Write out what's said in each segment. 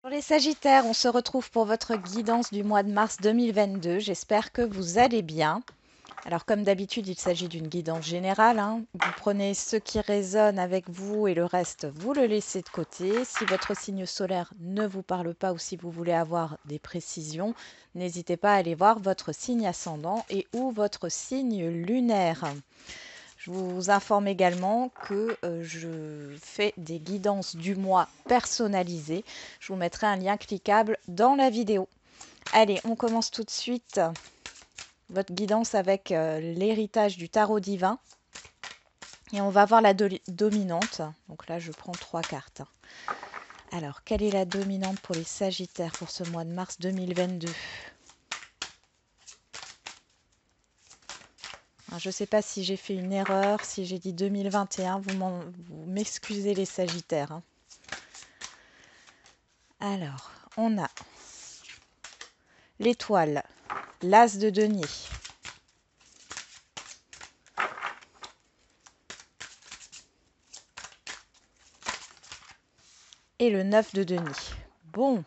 Pour les Sagittaires, on se retrouve pour votre guidance du mois de mars 2022. J'espère que vous allez bien. Alors comme d'habitude, il s'agit d'une guidance générale, hein. Vous prenez ce qui résonne avec vous et le reste, vous le laissez de côté. Si votre signe solaire ne vous parle pas ou si vous voulez avoir des précisions, n'hésitez pas à aller voir votre signe ascendant et ou votre signe lunaire. Je vous informe également que je fais des guidances du mois personnalisées. Je vous mettrai un lien cliquable dans la vidéo. Allez, on commence tout de suite votre guidance avec l'héritage du tarot divin. Et on va voir la dominante. Donc là, je prends 3 cartes. Alors, quelle est la dominante pour les Sagittaires pour ce mois de mars 2022? Je ne sais pas si j'ai fait une erreur, si j'ai dit 2021, vous m'excusez les Sagittaires, hein. Alors, on a l'étoile, l'as de denier, et le 9 de denier. Bon,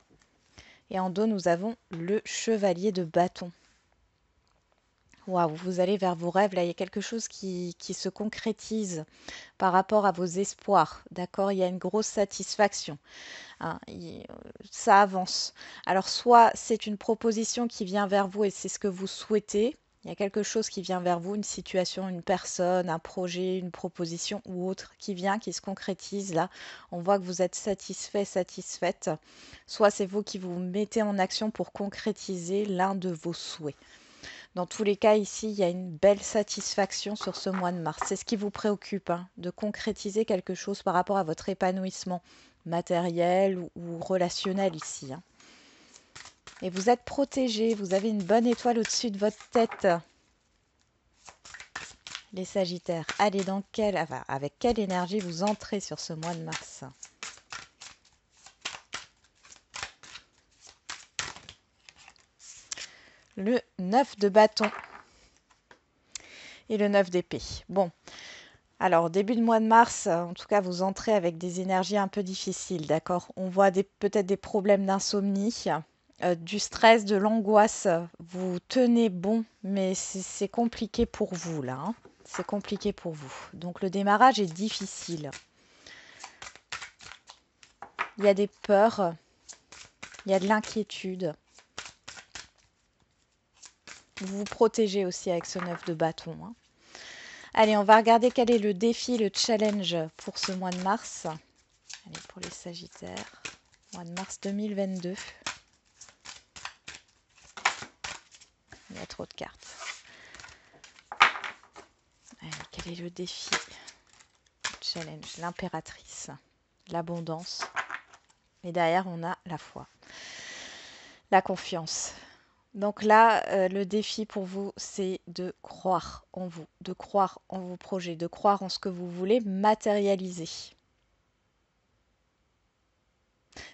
et en dos, nous avons le chevalier de bâton. Waouh, vous allez vers vos rêves. Là, il y a quelque chose qui se concrétise par rapport à vos espoirs. D'accord? Il y a une grosse satisfaction, hein, ça avance. Alors, soit c'est une proposition qui vient vers vous et c'est ce que vous souhaitez. Il y a quelque chose qui vient vers vous, une situation, une personne, un projet, une proposition ou autre qui vient, qui se concrétise. Là, on voit que vous êtes satisfait, satisfaite. Soit c'est vous qui vous mettez en action pour concrétiser l'un de vos souhaits. Dans tous les cas, ici, il y a une belle satisfaction sur ce mois de mars. C'est ce qui vous préoccupe, hein, de concrétiser quelque chose par rapport à votre épanouissement matériel ou relationnel ici, hein. Et vous êtes protégé, vous avez une bonne étoile au-dessus de votre tête. Les Sagittaires, allez, avec quelle énergie vous entrez sur ce mois de mars? Le 9 de bâton et le 9 d'épée. Bon, alors début de mois de mars, en tout cas, vous entrez avec des énergies un peu difficiles, d'accord? On voit peut-être des problèmes d'insomnie, du stress, de l'angoisse. Vous tenez bon, mais c'est compliqué pour vous là, hein. C'est compliqué pour vous. Donc le démarrage est difficile. Il y a des peurs, il y a de l'inquiétude. Vous vous protégez aussi avec ce 9 de bâton, hein. Allez, on va regarder quel est le défi, le challenge pour ce mois de mars. Allez, pour les Sagittaires, mois de mars 2022. Il y a trop de cartes. Allez, quel est le défi, le challenge? L'impératrice, l'abondance. Et derrière, on a la foi, la confiance. Donc là, le défi pour vous, c'est de croire en vous, de croire en vos projets, de croire en ce que vous voulez matérialiser.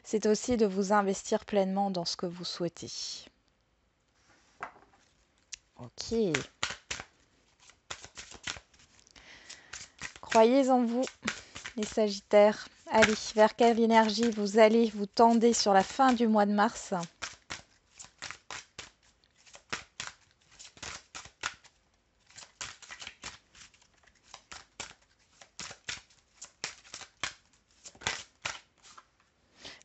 C'est aussi de vous investir pleinement dans ce que vous souhaitez. Ok. Croyez en vous, les Sagittaires. Allez, vers quelle énergie vous allez vous tendez sur la fin du mois de mars?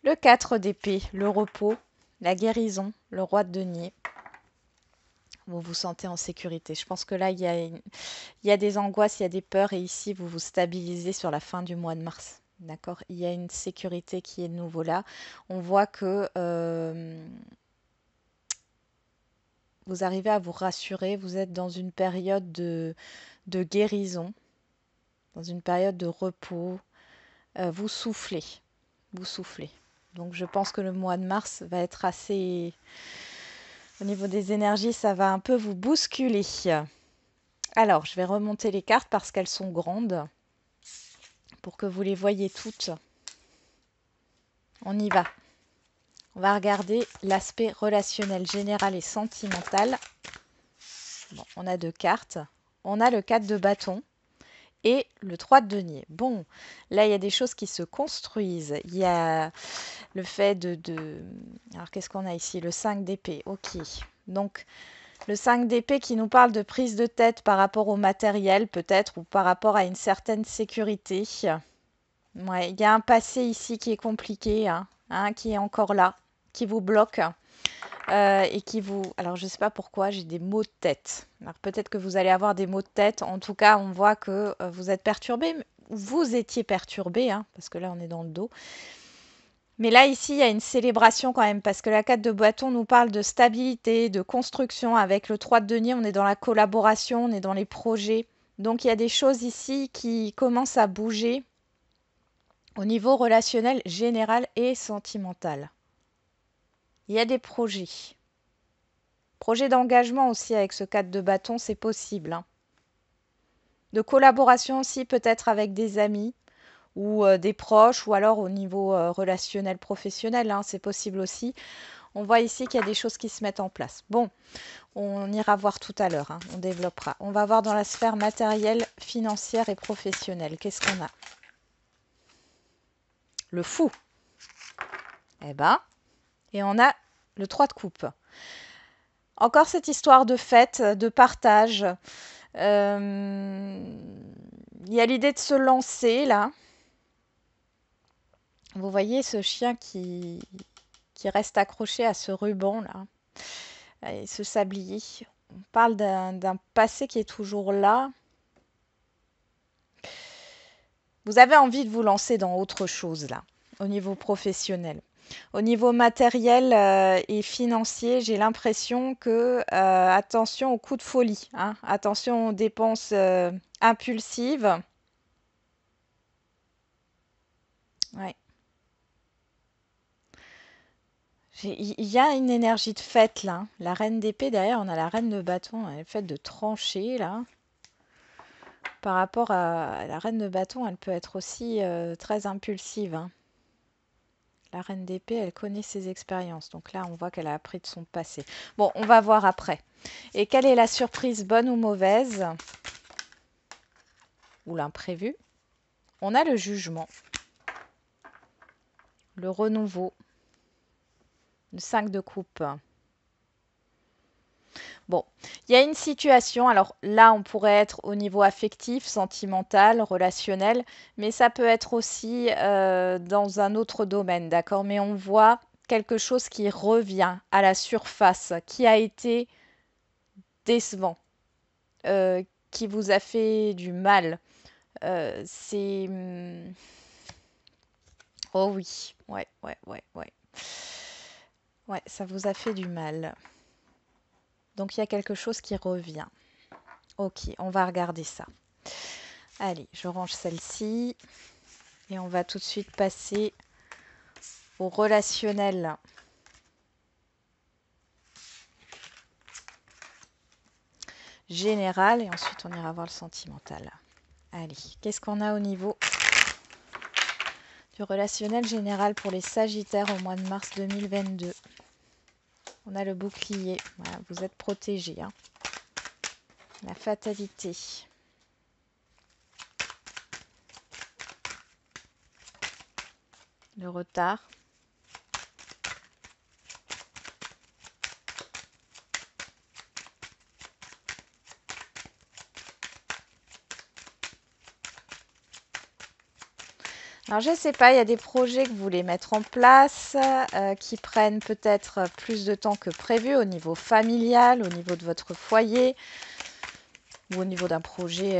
Le 4 d'épée, le repos, la guérison, le roi de denier. Vous vous sentez en sécurité. Je pense que là, il y a des angoisses, il y a des peurs et ici, vous vous stabilisez sur la fin du mois de mars. D'accord? Il y a une sécurité qui est de nouveau là. On voit que vous arrivez à vous rassurer. Vous êtes dans une période de guérison, dans une période de repos. Vous soufflez. Vous soufflez. Donc je pense que le mois de mars va être assez... Au niveau des énergies, ça va un peu vous bousculer. Alors, je vais remonter les cartes parce qu'elles sont grandes pour que vous les voyez toutes. On y va. On va regarder l'aspect relationnel général et sentimental. Bon, on a 2 cartes. On a le 4 de bâton et le 3 de denier. Bon, là, il y a des choses qui se construisent. Il y a le fait Alors, qu'est-ce qu'on a ici? Le 5 d'épée. Ok. Donc, le 5 d'épée qui nous parle de prise de tête par rapport au matériel, peut-être, ou par rapport à une certaine sécurité. Ouais, il y a un passé ici qui est compliqué, qui est encore là, qui vous bloque. Et qui vous... Alors, je ne sais pas pourquoi, j'ai des maux de tête. Alors, peut-être que vous allez avoir des maux de tête. En tout cas, on voit que vous êtes perturbé. Vous étiez perturbé, parce que là, on est dans le dos. Mais là, ici, il y a une célébration quand même, parce que la 4 de bâton nous parle de stabilité, de construction. Avec le 3 de denier, on est dans la collaboration, on est dans les projets. Donc, il y a des choses ici qui commencent à bouger au niveau relationnel, général et sentimental. Il y a des projets. Projet d'engagement aussi avec ce 4 de bâton, c'est possible. De collaboration aussi peut-être avec des amis ou des proches ou alors au niveau relationnel professionnel, c'est possible aussi. On voit ici qu'il y a des choses qui se mettent en place. Bon, on ira voir tout à l'heure, on développera. On va voir dans la sphère matérielle, financière et professionnelle. Qu'est-ce qu'on a? Le fou. Eh ben, et on a le 3 de coupe. Encore cette histoire de fête, de partage. Il y a l'idée de se lancer là. Vous voyez ce chien qui reste accroché à ce ruban là, et ce sablier. On parle d'un passé qui est toujours là. Vous avez envie de vous lancer dans autre chose là, au niveau professionnel. Au niveau matériel et financier, j'ai l'impression que attention aux coups de folie, attention aux dépenses impulsives. Ouais. Il y a une énergie de fête là. La reine d'épée, derrière, on a la reine de bâton. Elle fait de trancher là. Par rapport à la reine de bâton, elle peut être aussi très impulsive. La reine d'épée, elle connaît ses expériences. Donc là, on voit qu'elle a appris de son passé. Bon, on va voir après. Et quelle est la surprise, bonne ou mauvaise? Ou l'imprévu? On a le jugement. Le renouveau. Le 5 de coupe. Bon, il y a une situation, alors là on pourrait être au niveau affectif, sentimental, relationnel, mais ça peut être aussi dans un autre domaine, d'accord? Mais on voit quelque chose qui revient à la surface, qui a été décevant, qui vous a fait du mal. C'est... Oh oui, ouais. Ouais, ça vous a fait du mal. Donc il y a quelque chose qui revient. Ok, on va regarder ça. Allez, je range celle-ci. Et on va tout de suite passer au relationnel. Général. Et ensuite, on ira voir le sentimental. Allez, qu'est-ce qu'on a au niveau du relationnel général pour les Sagittaires au mois de mars 2022? On a le bouclier. Voilà, vous êtes protégés. La fatalité. Le retard. Alors je ne sais pas, il y a des projets que vous voulez mettre en place qui prennent peut-être plus de temps que prévu au niveau familial, au niveau de votre foyer ou au niveau d'un projet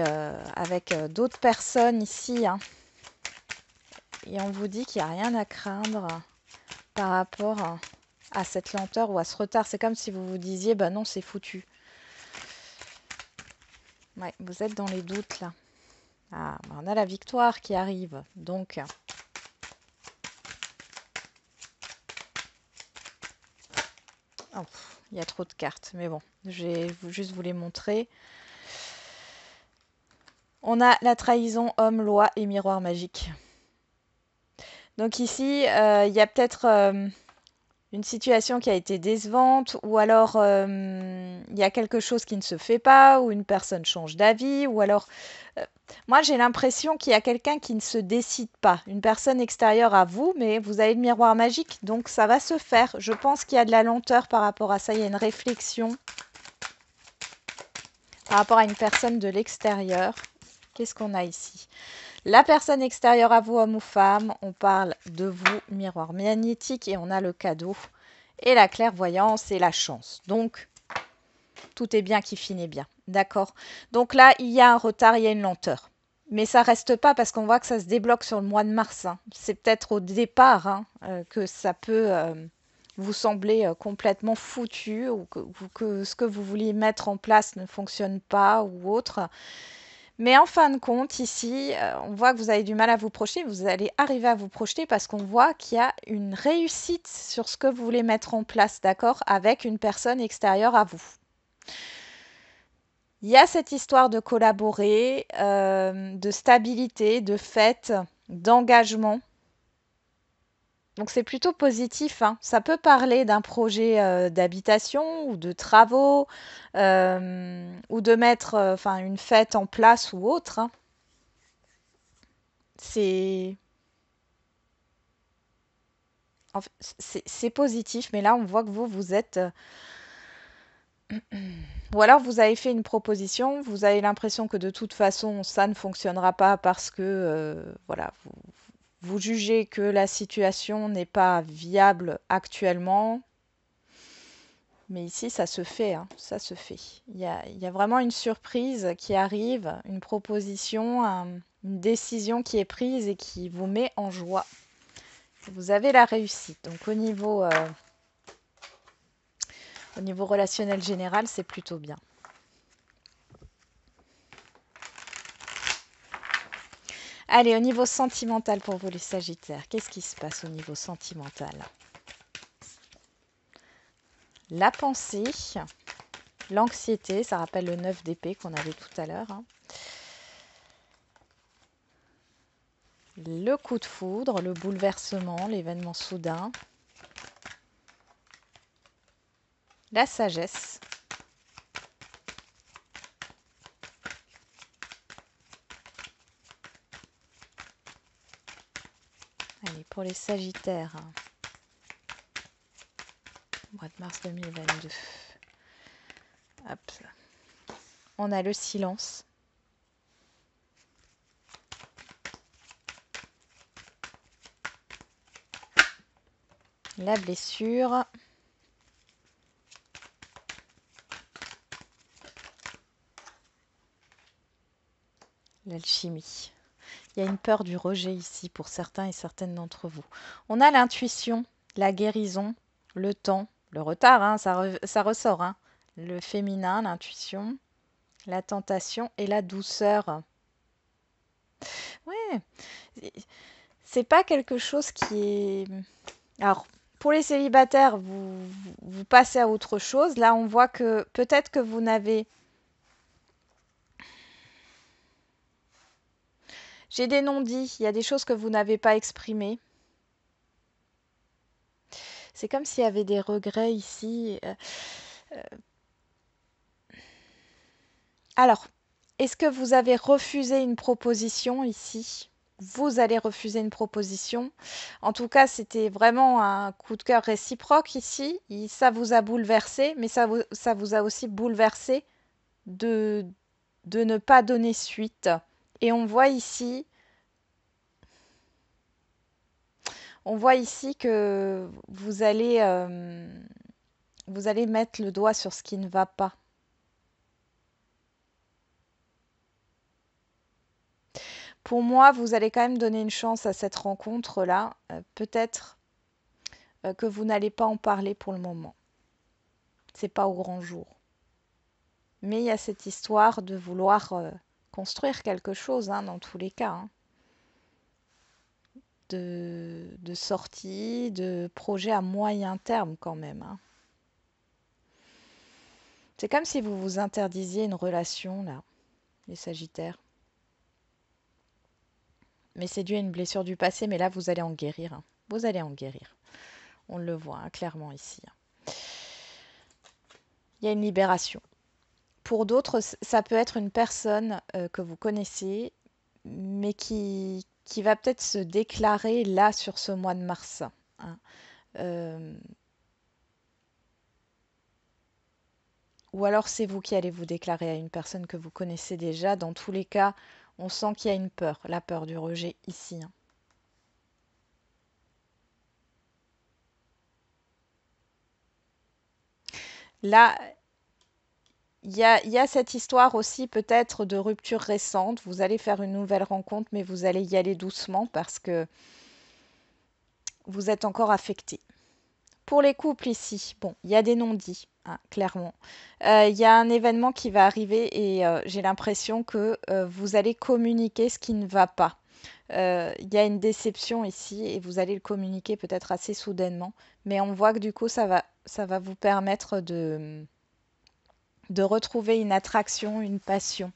avec d'autres personnes ici. Et on vous dit qu'il n'y a rien à craindre par rapport à cette lenteur ou à ce retard. C'est comme si vous vous disiez, bah non, c'est foutu. Ouais, vous êtes dans les doutes là. Ah, on a la victoire qui arrive. Donc, oh, il y a trop de cartes. Mais bon, je vais juste vous les montrer. On a la trahison, homme, loi et miroir magique. Donc ici, il y a peut-être une situation qui a été décevante, ou alors il y a quelque chose qui ne se fait pas, ou une personne change d'avis, ou alors Moi, j'ai l'impression qu'il y a quelqu'un qui ne se décide pas, une personne extérieure à vous, mais vous avez le miroir magique, donc ça va se faire. Je pense qu'il y a de la lenteur par rapport à ça, il y a une réflexion par rapport à une personne de l'extérieur. Qu'est-ce qu'on a ici? La personne extérieure à vous, homme ou femme, on parle de vous, miroir magnétique, et on a le cadeau, et la clairvoyance et la chance. Donc, tout est bien qui finit bien. D'accord? Donc là, il y a un retard, il y a une lenteur. Mais ça reste pas parce qu'on voit que ça se débloque sur le mois de mars, hein. C'est peut-être au départ que ça peut vous sembler complètement foutu ou que ce que vous vouliez mettre en place ne fonctionne pas ou autre. Mais en fin de compte, ici, on voit que vous avez du mal à vous projeter. Vous allez arriver à vous projeter parce qu'on voit qu'il y a une réussite sur ce que vous voulez mettre en place, d'accord, avec une personne extérieure à vous. Il y a cette histoire de collaborer, de stabilité, de fête, d'engagement. Donc c'est plutôt positif, hein. Ça peut parler d'un projet d'habitation ou de travaux, ou de mettre enfin, une fête en place ou autre, hein. C'est en fait, c'est positif, mais là on voit que vous êtes... Ou alors vous avez fait une proposition, vous avez l'impression que de toute façon ça ne fonctionnera pas parce que voilà, vous jugez que la situation n'est pas viable actuellement. Mais ici, ça se fait, hein, ça se fait. Il y a vraiment une surprise qui arrive, une proposition, une décision qui est prise et qui vous met en joie. Vous avez la réussite. Donc au niveau relationnel général, c'est plutôt bien. Allez, au niveau sentimental pour vous les Sagittaires, qu'est-ce qui se passe au niveau sentimental? La pensée, l'anxiété, ça rappelle le 9 d'épée qu'on avait tout à l'heure, hein. Le coup de foudre, le bouleversement, l'événement soudain. La sagesse. Allez, pour les Sagittaires, mois de mars 2022. Hop. On a le silence. La blessure. L'alchimie. Il y a une peur du rejet ici pour certains et certaines d'entre vous. On a l'intuition, la guérison, le temps, le retard, hein, ça ressort, hein. Le féminin, l'intuition, la tentation et la douceur. Ouais, c'est pas quelque chose qui est... Alors, pour les célibataires, vous passez à autre chose. Là, on voit que peut-être que vous n'avez... J'ai des non-dits, il y a des choses que vous n'avez pas exprimées. C'est comme s'il y avait des regrets ici. Alors, est-ce que vous avez refusé une proposition ici? Vous allez refuser une proposition. En tout cas, c'était vraiment un coup de cœur réciproque ici. Ça vous a bouleversé, mais ça vous a aussi bouleversé de, de ne pas donner suite. Et on voit ici que vous allez mettre le doigt sur ce qui ne va pas. Pour moi, vous allez quand même donner une chance à cette rencontre-là. Peut-être que vous n'allez pas en parler pour le moment. C'est pas au grand jour. Mais il y a cette histoire de vouloir construire quelque chose, hein, dans tous les cas, hein. De sortie, de projet à moyen terme quand même, hein. C'est comme si vous vous interdisiez une relation, là, les Sagittaires. Mais c'est dû à une blessure du passé, mais là, vous allez en guérir, hein. Vous allez en guérir. On le voit, hein, clairement ici, hein. Il y a une libération. Pour d'autres, ça peut être une personne que vous connaissez, mais qui va peut-être se déclarer là sur ce mois de mars, hein. Euh, ou alors c'est vous qui allez vous déclarer à une personne que vous connaissez déjà. Dans tous les cas, on sent qu'il y a une peur, la peur du rejet ici, hein. Là, il y a cette histoire aussi peut-être de rupture récente. Vous allez faire une nouvelle rencontre, mais vous allez y aller doucement parce que vous êtes encore affecté. Pour les couples ici, bon, il y a des non-dits, hein, clairement. Il y a un événement qui va arriver et j'ai l'impression que vous allez communiquer ce qui ne va pas. Il y a une déception ici et vous allez le communiquer peut-être assez soudainement, mais on voit que du coup ça va vous permettre de retrouver une attraction, une passion.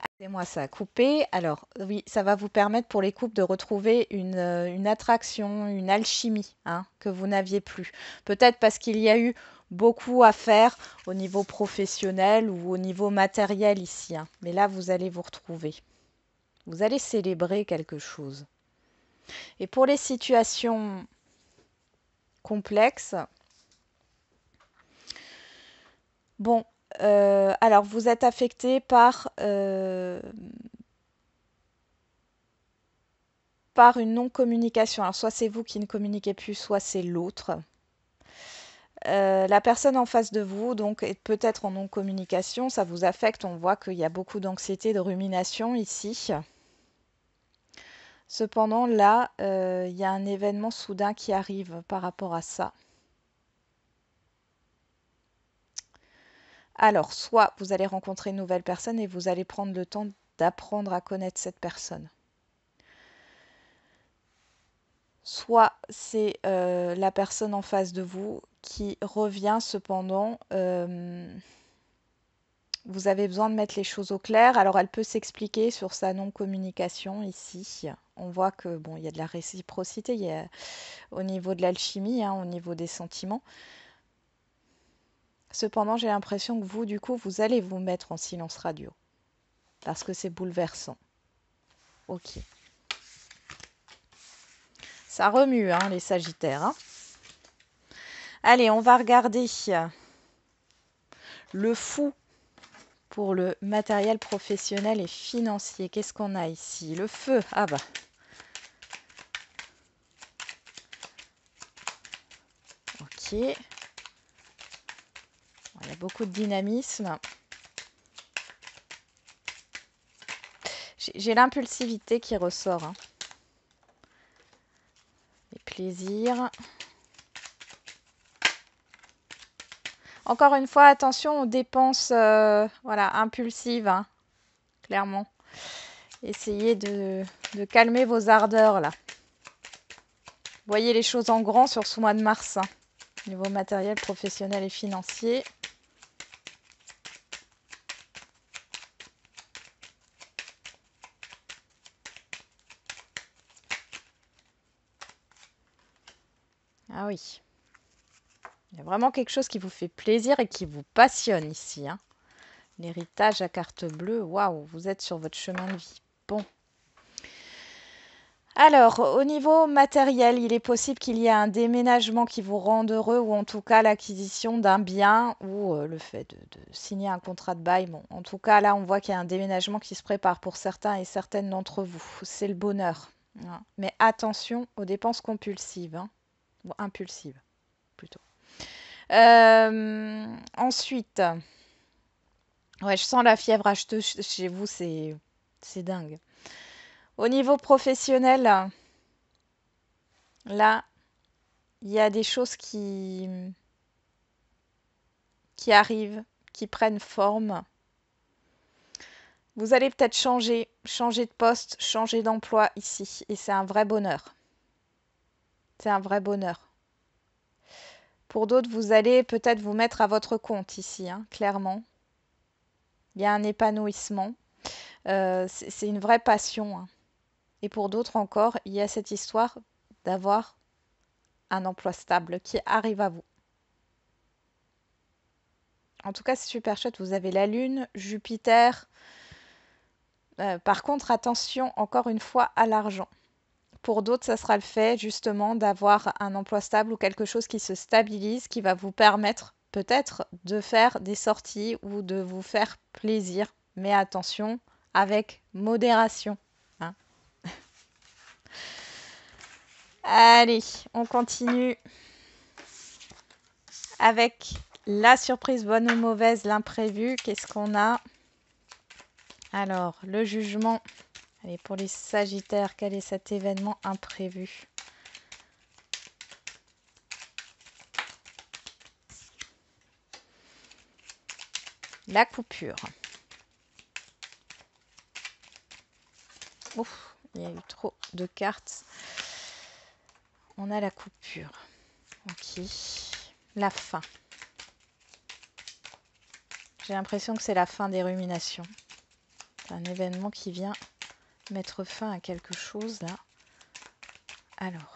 Excusez-moi, ça a coupé. Alors, oui, ça va vous permettre pour les couples de retrouver une attraction, une alchimie, hein, que vous n'aviez plus. Peut-être parce qu'il y a eu beaucoup à faire au niveau professionnel ou au niveau matériel ici, hein. Mais là, vous allez vous retrouver. Vous allez célébrer quelque chose. Et pour les situations complexes, bon, alors vous êtes affecté par une non-communication. Alors soit c'est vous qui ne communiquez plus, soit c'est l'autre. La personne en face de vous, donc, est peut-être en non-communication, ça vous affecte. On voit qu'il y a beaucoup d'anxiété, de rumination ici. Cependant, là, il y a un événement soudain qui arrive par rapport à ça. Alors, soit vous allez rencontrer une nouvelle personne et vous allez prendre le temps d'apprendre à connaître cette personne. Soit c'est la personne en face de vous qui revient, cependant, vous avez besoin de mettre les choses au clair. Alors, elle peut s'expliquer sur sa non-communication ici. On voit que bon, il y a de la réciprocité, il y a, au niveau de l'alchimie, hein, au niveau des sentiments. Cependant, j'ai l'impression que vous, du coup, vous allez vous mettre en silence radio parce que c'est bouleversant. Ok. Ça remue, hein, les Sagittaires, hein. Allez, on va regarder le fou pour le matériel professionnel et financier. Qu'est-ce qu'on a ici? Le feu. Ah bah. Ok. Il y a beaucoup de dynamisme. J'ai l'impulsivité qui ressort, hein. Les plaisirs. Encore une fois, attention aux dépenses voilà, impulsives, hein, clairement. Essayez de calmer vos ardeurs, là. Voyez les choses en grand sur ce mois de mars, hein, niveau matériel, professionnel et financier. Ah oui. Il y a vraiment quelque chose qui vous fait plaisir et qui vous passionne ici, hein. L'héritage à carte bleue, waouh, vous êtes sur votre chemin de vie. Bon. Alors, au niveau matériel, il est possible qu'il y ait un déménagement qui vous rende heureux ou en tout cas l'acquisition d'un bien ou le fait de signer un contrat de bail. Bon, en tout cas, là, on voit qu'il y a un déménagement qui se prépare pour certains et certaines d'entre vous. C'est le bonheur, hein. Mais attention aux dépenses compulsives, hein, ou impulsives plutôt. Ensuite, ouais, je sens la fièvre acheteuse chez vous, c'est dingue. Au niveau professionnel, là, il y a des choses qui arrivent, qui prennent forme. Vous allez peut-être changer de poste, changer d'emploi ici. Et c'est un vrai bonheur. C'est un vrai bonheur. Pour d'autres, vous allez peut-être vous mettre à votre compte ici, hein, clairement. Il y a un épanouissement. C'est une vraie passion, hein. Et pour d'autres encore, il y a cette histoire d'avoir un emploi stable qui arrive à vous. En tout cas, c'est super chouette. Vous avez la Lune, Jupiter. Par contre, attention encore une fois à l'argent. Pour d'autres, ça sera le fait justement d'avoir un emploi stable ou quelque chose qui se stabilise, qui va vous permettre peut-être de faire des sorties ou de vous faire plaisir. Mais attention, avec modération, hein. Allez, on continue avec la surprise bonne ou mauvaise, l'imprévu. Qu'est-ce qu'on a? Alors, le jugement. Allez, pour les Sagittaires, quel est cet événement imprévu? La coupure. Ouf, il y a eu trop de cartes. On a la coupure. Ok. La fin. J'ai l'impression que c'est la fin des ruminations. C'est un événement qui vient mettre fin à quelque chose là. Alors.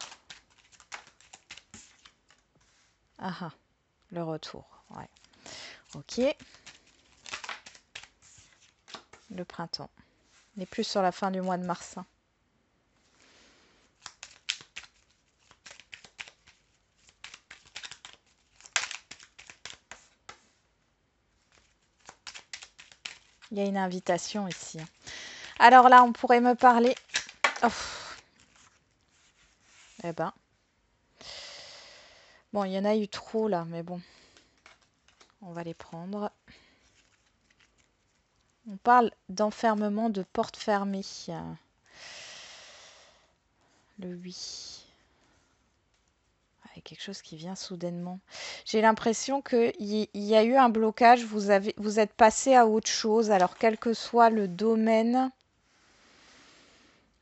Ah ah, le retour. Ouais. Ok. Le printemps. On est plus sur la fin du mois de mars. Il y a une invitation ici. Alors là, on pourrait me parler. Oh. Eh ben. Bon, il y en a eu trop là, mais bon. On va les prendre. On parle d'enfermement de porte fermée. Le 8. Quelque chose qui vient soudainement. J'ai l'impression qu'il y a eu un blocage. Vous êtes passé à autre chose. Alors, quel que soit le domaine,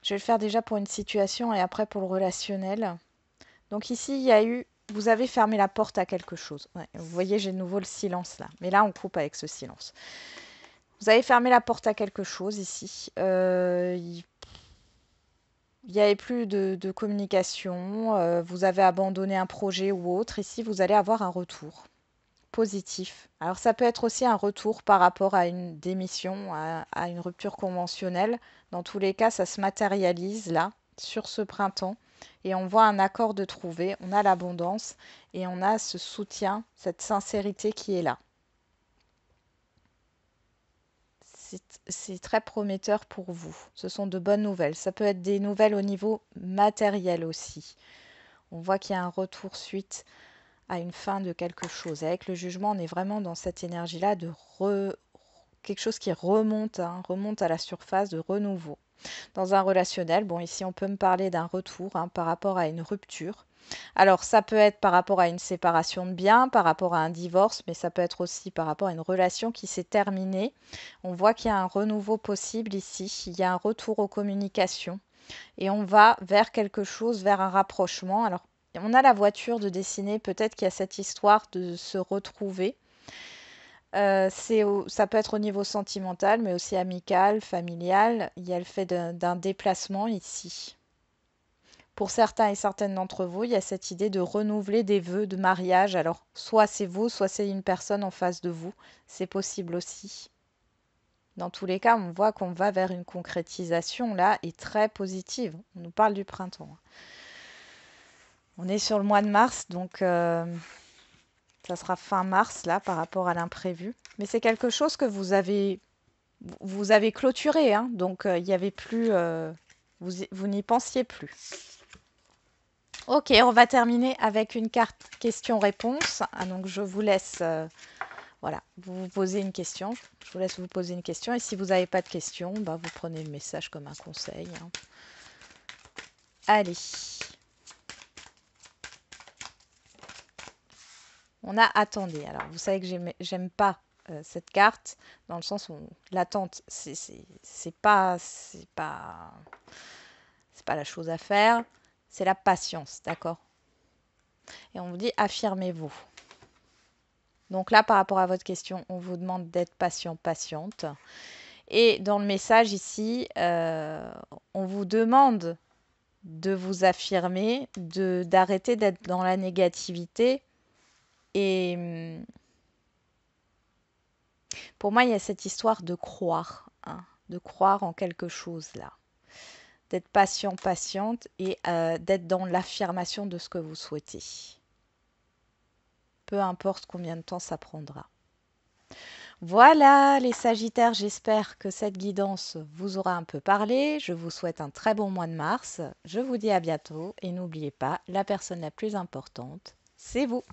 je vais le faire déjà pour une situation et après pour le relationnel. Donc ici, il y a eu... Vous avez fermé la porte à quelque chose. Ouais, vous voyez, j'ai de nouveau le silence là. Mais là, on coupe avec ce silence. Vous avez fermé la porte à quelque chose ici. Il n'y avait plus de communication. Vous avez abandonné un projet ou autre. Ici, vous allez avoir un retour positif. Alors, ça peut être aussi un retour par rapport à une démission, à une rupture conventionnelle. Dans tous les cas, ça se matérialise là, sur ce printemps. Et on voit un accord de trouver. On a l'abondance et on a ce soutien, cette sincérité qui est là. C'est très prometteur pour vous. Ce sont de bonnes nouvelles. Ça peut être des nouvelles au niveau matériel aussi. On voit qu'il y a un retour suite à une fin de quelque chose. Et avec le jugement, on est vraiment dans cette énergie-là de quelque chose qui remonte, hein, remonte à la surface, de renouveau. Dans un relationnel, bon, ici, on peut me parler d'un retour hein, par rapport à une rupture. Alors, ça peut être par rapport à une séparation de biens, par rapport à un divorce, mais ça peut être aussi par rapport à une relation qui s'est terminée. On voit qu'il y a un renouveau possible ici, il y a un retour aux communications et on va vers quelque chose, vers un rapprochement. Alors, on a la voiture de dessiner, peut-être qu'il y a cette histoire de se retrouver. Ça peut être au niveau sentimental, mais aussi amical, familial. Il y a le fait d'un déplacement ici. Pour certains et certaines d'entre vous, il y a cette idée de renouveler des vœux de mariage. Alors, soit c'est vous, soit c'est une personne en face de vous. C'est possible aussi. Dans tous les cas, on voit qu'on va vers une concrétisation là et très positive. On nous parle du printemps. On est sur le mois de mars, donc ça sera fin mars là par rapport à l'imprévu. Mais c'est quelque chose que vous avez clôturé, hein, donc il n'y avait plus, vous n'y pensiez plus. Ok, on va terminer avec une carte question-réponse. Ah, donc je vous laisse, voilà, vous posez une question. Je vous laisse vous poser une question. Et si vous n'avez pas de question, bah, vous prenez le message comme un conseil, hein. Allez. On a attendez. Alors, vous savez que j'aime pas cette carte dans le sens où l'attente, c'est pas la chose à faire. C'est la patience, d'accord? Et on vous dit affirmez-vous. Donc là, par rapport à votre question, on vous demande d'être patient, patiente. Et dans le message ici, on vous demande de vous affirmer, d'arrêter d'être dans la négativité et Pour moi, il y a cette histoire de croire, hein, de croire en quelque chose là, d'être patient, patiente et d'être dans l'affirmation de ce que vous souhaitez. Peu importe combien de temps ça prendra. Voilà les Sagittaires, j'espère que cette guidance vous aura un peu parlé. Je vous souhaite un très bon mois de mars. Je vous dis à bientôt et n'oubliez pas, la personne la plus importante, c'est vous.